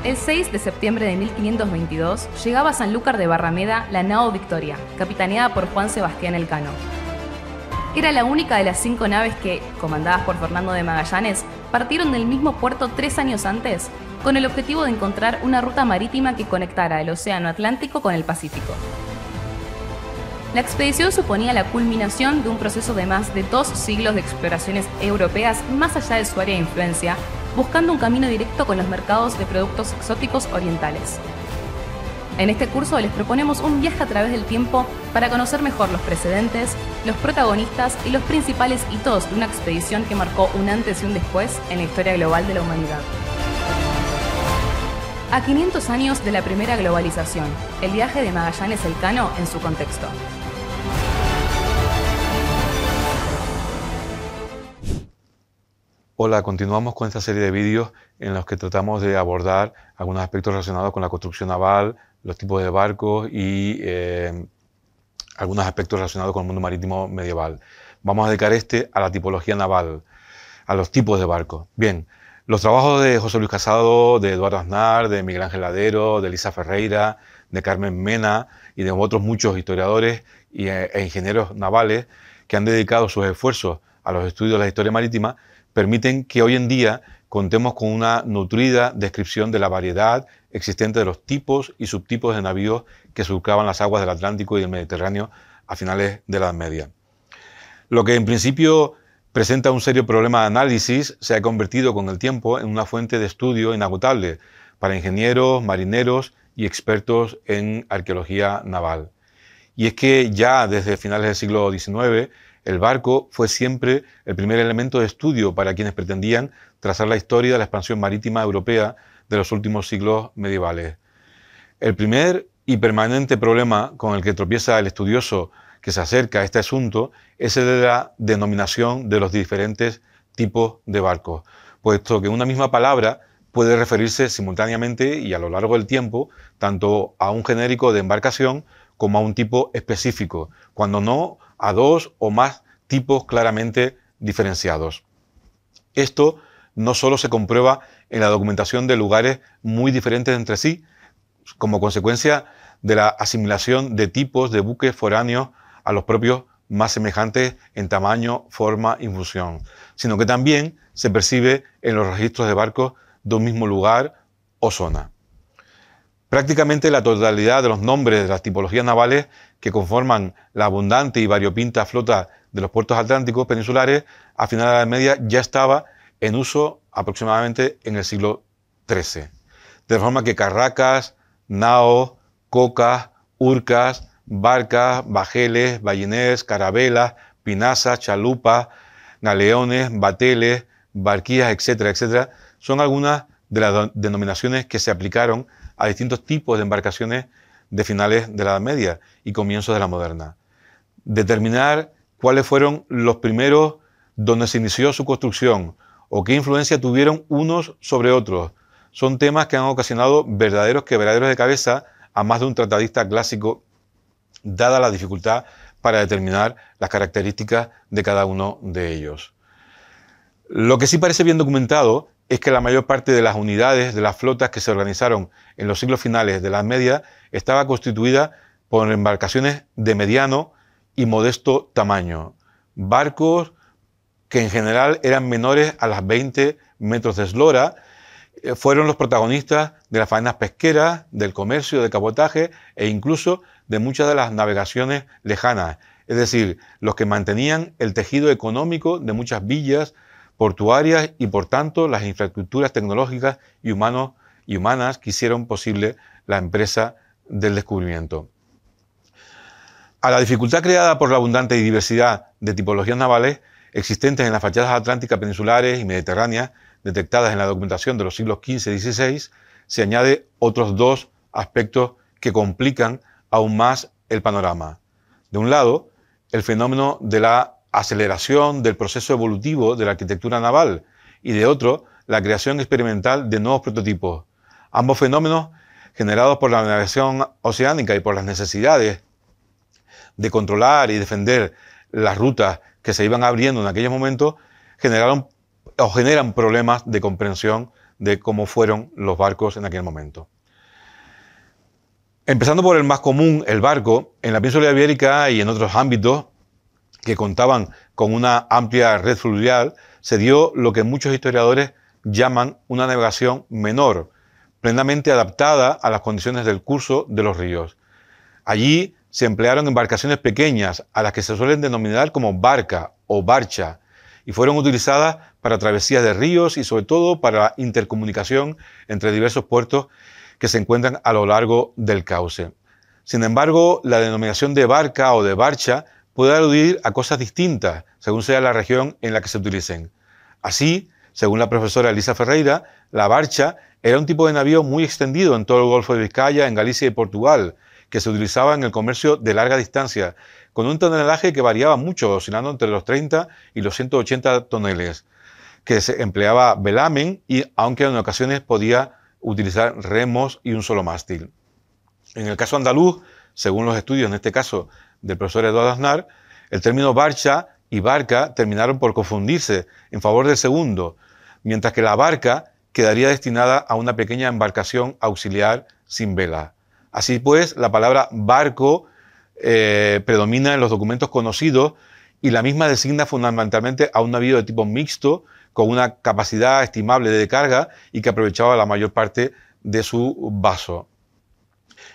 El 6 de septiembre de 1522 llegaba a Sanlúcar de Barrameda la nao Victoria, capitaneada por Juan Sebastián Elcano. Era la única de las 5 naves que, comandadas por Fernando de Magallanes, partieron del mismo puerto 3 años antes, con el objetivo de encontrar una ruta marítima que conectara el Océano Atlántico con el Pacífico. La expedición suponía la culminación de un proceso de más de 2 siglos de exploraciones europeas más allá de su área de influencia, buscando un camino directo con los mercados de productos exóticos orientales. En este curso les proponemos un viaje a través del tiempo para conocer mejor los precedentes, los protagonistas y los principales hitos de una expedición que marcó un antes y un después en la historia global de la humanidad. A 500 años de la primera globalización, el viaje de Magallanes Elcano en su contexto. Hola, continuamos con esta serie de vídeos en los que tratamos de abordar algunos aspectos relacionados con la construcción naval, los tipos de barcos y algunos aspectos relacionados con el mundo marítimo medieval. Vamos a dedicar a la tipología naval, a los tipos de barcos. Bien, los trabajos de José Luis Casado, de Eduardo Aznar, de Miguel Ángel Ladero, de Elisa Ferreira, de Carmen Mena y de otros muchos historiadores e ingenieros navales que han dedicado sus esfuerzos a los estudios de la historia marítima permiten que hoy en día contemos con una nutrida descripción de la variedad existente de los tipos y subtipos de navíos que surcaban las aguas del Atlántico y del Mediterráneo a finales de la Edad Media. Lo que en principio presenta un serio problema de análisis se ha convertido con el tiempo en una fuente de estudio inagotable para ingenieros, marineros y expertos en arqueología naval. Y es que ya desde finales del siglo XIX el barco fue siempre el primer elemento de estudio para quienes pretendían trazar la historia de la expansión marítima europea de los últimos siglos medievales. El primer y permanente problema con el que tropieza el estudioso que se acerca a este asunto es el de la denominación de los diferentes tipos de barcos, puesto que una misma palabra puede referirse simultáneamente y a lo largo del tiempo tanto a un genérico de embarcación como a un tipo específico, cuando no a 2 o más tipos claramente diferenciados. Esto no solo se comprueba en la documentación de lugares muy diferentes entre sí, como consecuencia de la asimilación de tipos de buques foráneos a los propios más semejantes en tamaño, forma y función, sino que también se percibe en los registros de barcos de un mismo lugar o zona. Prácticamente la totalidad de los nombres de las tipologías navales que conforman la abundante y variopinta flota de los puertos atlánticos peninsulares a finales de la Edad Media ya estaba en uso aproximadamente en el siglo XIII. De forma que carracas, naos, cocas, urcas, barcas, bajeles, balleners, carabelas, pinazas, chalupas, galeones, bateles, barquillas, etcétera, etcétera, son algunas de las denominaciones que se aplicaron a distintos tipos de embarcaciones de finales de la Edad Media y comienzos de la moderna. Determinar cuáles fueron los primeros donde se inició su construcción o qué influencia tuvieron unos sobre otros son temas que han ocasionado verdaderos quebraderos de cabeza a más de un tratadista clásico, dada la dificultad para determinar las características de cada uno de ellos. Lo que sí parece bien documentado es que la mayor parte de las unidades de las flotas que se organizaron en los siglos finales de la Edad Media estaba constituida por embarcaciones de mediano y modesto tamaño, barcos que en general eran menores a las 20 metros de eslora, fueron los protagonistas de las faenas pesqueras, del comercio, de cabotaje e incluso de muchas de las navegaciones lejanas, es decir, los que mantenían el tejido económico de muchas villas portuarias y por tanto las infraestructuras tecnológicas y humanas que hicieron posible la empresa del descubrimiento. A la dificultad creada por la abundante diversidad de tipologías navales existentes en las fachadas atlánticas peninsulares y mediterráneas detectadas en la documentación de los siglos XV y XVI, se añade otros 2 aspectos que complican aún más el panorama. De un lado, el fenómeno de la aceleración del proceso evolutivo de la arquitectura naval y de otro, la creación experimental de nuevos prototipos. Ambos fenómenos, generados por la navegación oceánica y por las necesidades de controlar y defender las rutas que se iban abriendo en aquellos momentos, generan problemas de comprensión de cómo fueron los barcos en aquel momento. Empezando por el más común, el barco, en la península ibérica y en otros ámbitos que contaban con una amplia red fluvial, se dio lo que muchos historiadores llaman una navegación menor, plenamente adaptada a las condiciones del curso de los ríos. Allí se emplearon embarcaciones pequeñas, a las que se suelen denominar como barca o barcha, y fueron utilizadas para travesías de ríos y sobre todo para la intercomunicación entre diversos puertos que se encuentran a lo largo del cauce. Sin embargo, la denominación de barca o de barcha puede aludir a cosas distintas según sea la región en la que se utilicen. Así, según la profesora Elisa Ferreira, la barcha era un tipo de navío muy extendido en todo el Golfo de Vizcaya, en Galicia y Portugal, que se utilizaba en el comercio de larga distancia, con un tonelaje que variaba mucho, oscilando entre los 30 y los 180 toneles, que se empleaba velamen y aunque en ocasiones podía utilizar remos y un solo mástil. En el caso andaluz, según los estudios, en este caso del profesor Eduardo Aznar, el término barcha y barca terminaron por confundirse en favor del segundo, mientras que la barca quedaría destinada a una pequeña embarcación auxiliar sin vela. Así pues, la palabra barco predomina en los documentos conocidos y la misma designa fundamentalmente a un navío de tipo mixto con una capacidad estimable de carga y que aprovechaba la mayor parte de su vaso.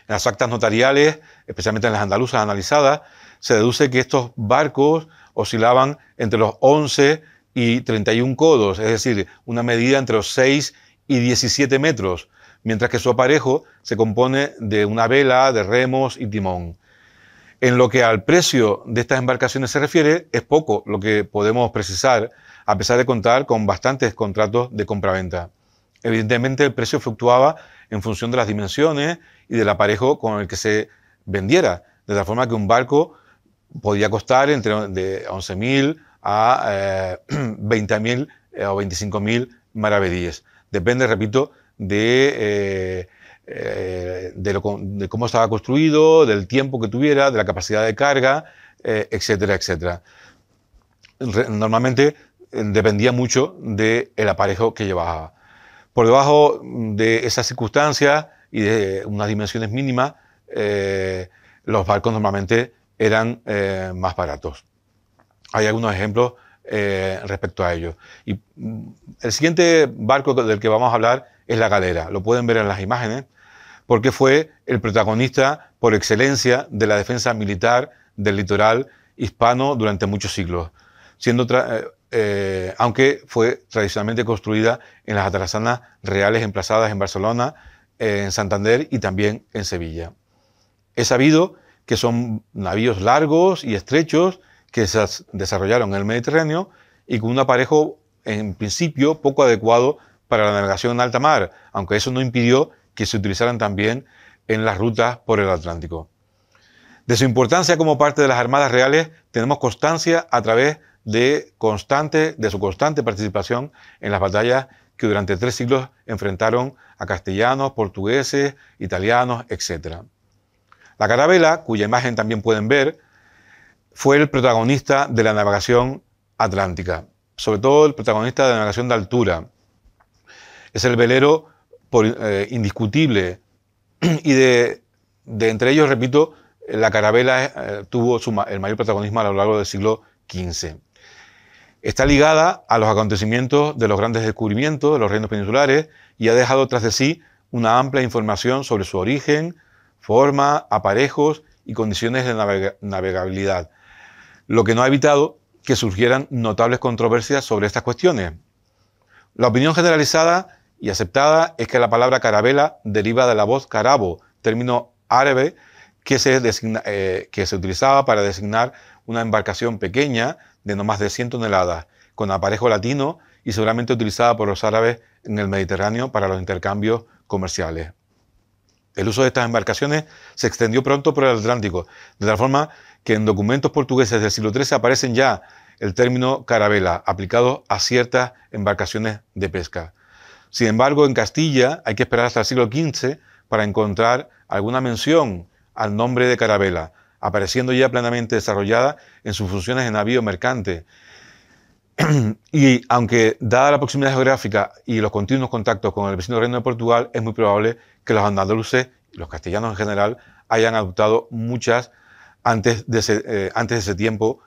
En las actas notariales, especialmente en las andaluzas analizadas, se deduce que estos barcos oscilaban entre los 11 y 31 codos, es decir, una medida entre los 6 y 17 metros, mientras que su aparejo se compone de una vela, de remos y timón. En lo que al precio de estas embarcaciones se refiere, es poco lo que podemos precisar, a pesar de contar con bastantes contratos de compraventa. Evidentemente, el precio fluctuaba en función de las dimensiones y del aparejo con el que se vendiera, de tal forma que un barco podía costar entre de 11.000 a 20.000 o 25.000 maravedíes. Depende, repito, de cómo estaba construido, del tiempo que tuviera, de la capacidad de carga, etcétera, etcétera. Normalmente dependía mucho del aparejo que llevaba. Por debajo de esas circunstancias y de unas dimensiones mínimas, los barcos normalmente eran más baratos. Hay algunos ejemplos respecto a ello. Y el siguiente barco del que vamos a hablar es la galera. Lo pueden ver en las imágenes, porque fue el protagonista por excelencia de la defensa militar del litoral hispano durante muchos siglos, aunque fue tradicionalmente construida en las atarazanas reales emplazadas en Barcelona, en Santander y también en Sevilla. Es sabido que son navíos largos y estrechos que se desarrollaron en el Mediterráneo y con un aparejo en principio poco adecuado para la navegación en alta mar, aunque eso no impidió que se utilizaran también en las rutas por el Atlántico. De su importancia como parte de las Armadas Reales tenemos constancia a través de su constante participación en las batallas que durante 3 siglos enfrentaron a castellanos, portugueses, italianos, etc. La carabela, cuya imagen también pueden ver, fue el protagonista de la navegación atlántica, sobre todo el protagonista de la navegación de altura. Es el velero indiscutible y de entre ellos, repito, la carabela tuvo el mayor protagonismo a lo largo del siglo XV. Está ligada a los acontecimientos de los grandes descubrimientos de los reinos peninsulares y ha dejado tras de sí una amplia información sobre su origen, forma, aparejos y condiciones de navegabilidad, lo que no ha evitado que surgieran notables controversias sobre estas cuestiones. La opinión generalizada y aceptada es que la palabra carabela deriva de la voz carabo, término árabe que se utilizaba para designar una embarcación pequeña de no más de 100 toneladas, con aparejo latino y seguramente utilizada por los árabes en el Mediterráneo para los intercambios comerciales. El uso de estas embarcaciones se extendió pronto por el Atlántico, de tal forma que en documentos portugueses del siglo XIII aparecen ya el término carabela, aplicado a ciertas embarcaciones de pesca. Sin embargo, en Castilla hay que esperar hasta el siglo XV para encontrar alguna mención al nombre de carabela, apareciendo ya plenamente desarrollada en sus funciones de navío mercante. Y aunque, dada la proximidad geográfica y los continuos contactos con el vecino Reino de Portugal, es muy probable que los andaluces y los castellanos en general hayan adoptado muchas, antes de ese tiempo,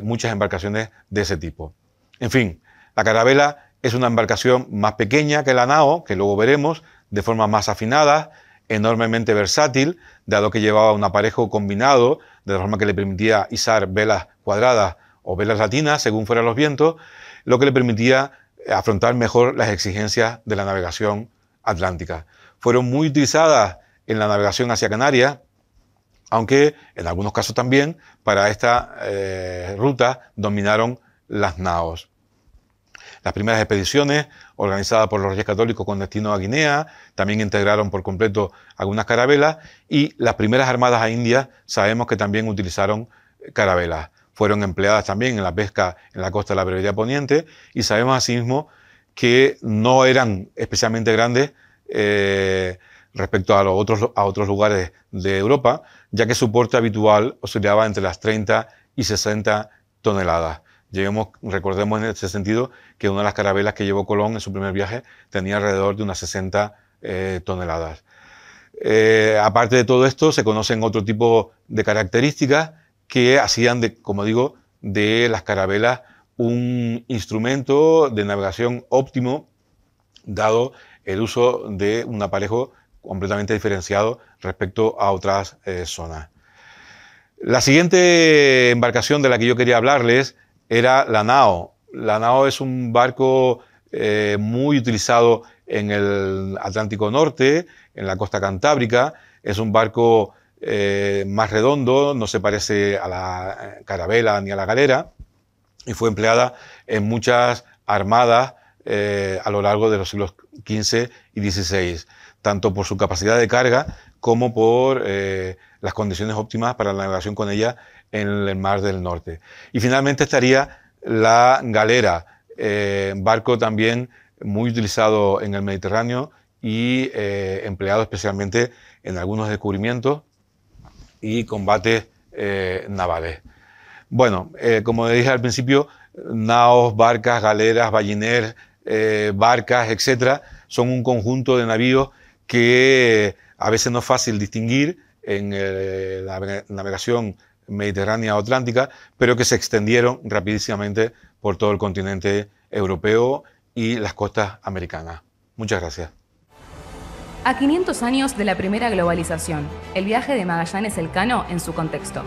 muchas embarcaciones de ese tipo. En fin, la carabela es una embarcación más pequeña que la nao, que luego veremos, de forma más afinada, enormemente versátil, dado que llevaba un aparejo combinado, de la forma que le permitía izar velas cuadradas o velas latinas, según fueran los vientos, lo que le permitía afrontar mejor las exigencias de la navegación atlántica. Fueron muy utilizadas en la navegación hacia Canarias, aunque en algunos casos también para esta ruta dominaron las naos. Las primeras expediciones, organizadas por los Reyes Católicos con destino a Guinea, también integraron por completo algunas carabelas, y las primeras armadas a India sabemos que también utilizaron carabelas. Fueron empleadas también en la pesca en la costa de la Brevedía Poniente, y sabemos asimismo que no eran especialmente grandes respecto a otros lugares de Europa, ya que su porte habitual oscilaba entre las 30 y 60 toneladas. Recordemos en este sentido que una de las carabelas que llevó Colón en su primer viaje tenía alrededor de unas 60 toneladas. Aparte de todo esto, se conocen otro tipo de características que hacían, como digo, de las carabelas un instrumento de navegación óptimo, dado el uso de un aparejo completamente diferenciado respecto a otras zonas. La siguiente embarcación de la que yo quería hablarles era la nao. La nao es un barco muy utilizado en el Atlántico Norte, en la costa cantábrica. Es un barco más redondo, no se parece a la carabela ni a la galera, y fue empleada en muchas armadas a lo largo de los siglos XV y XVI, tanto por su capacidad de carga como por las condiciones óptimas para la navegación con ella en el Mar del Norte. Y finalmente estaría la galera, barco también muy utilizado en el Mediterráneo y empleado especialmente en algunos descubrimientos y combates navales. Bueno, como dije al principio, naos, barcas, galeras, balleneros, barcas, etcétera, son un conjunto de navíos que a veces no es fácil distinguir en la navegación mediterránea o atlántica, pero que se extendieron rapidísimamente por todo el continente europeo y las costas americanas. Muchas gracias. A 500 años de la primera globalización, el viaje de Magallanes Elcano en su contexto.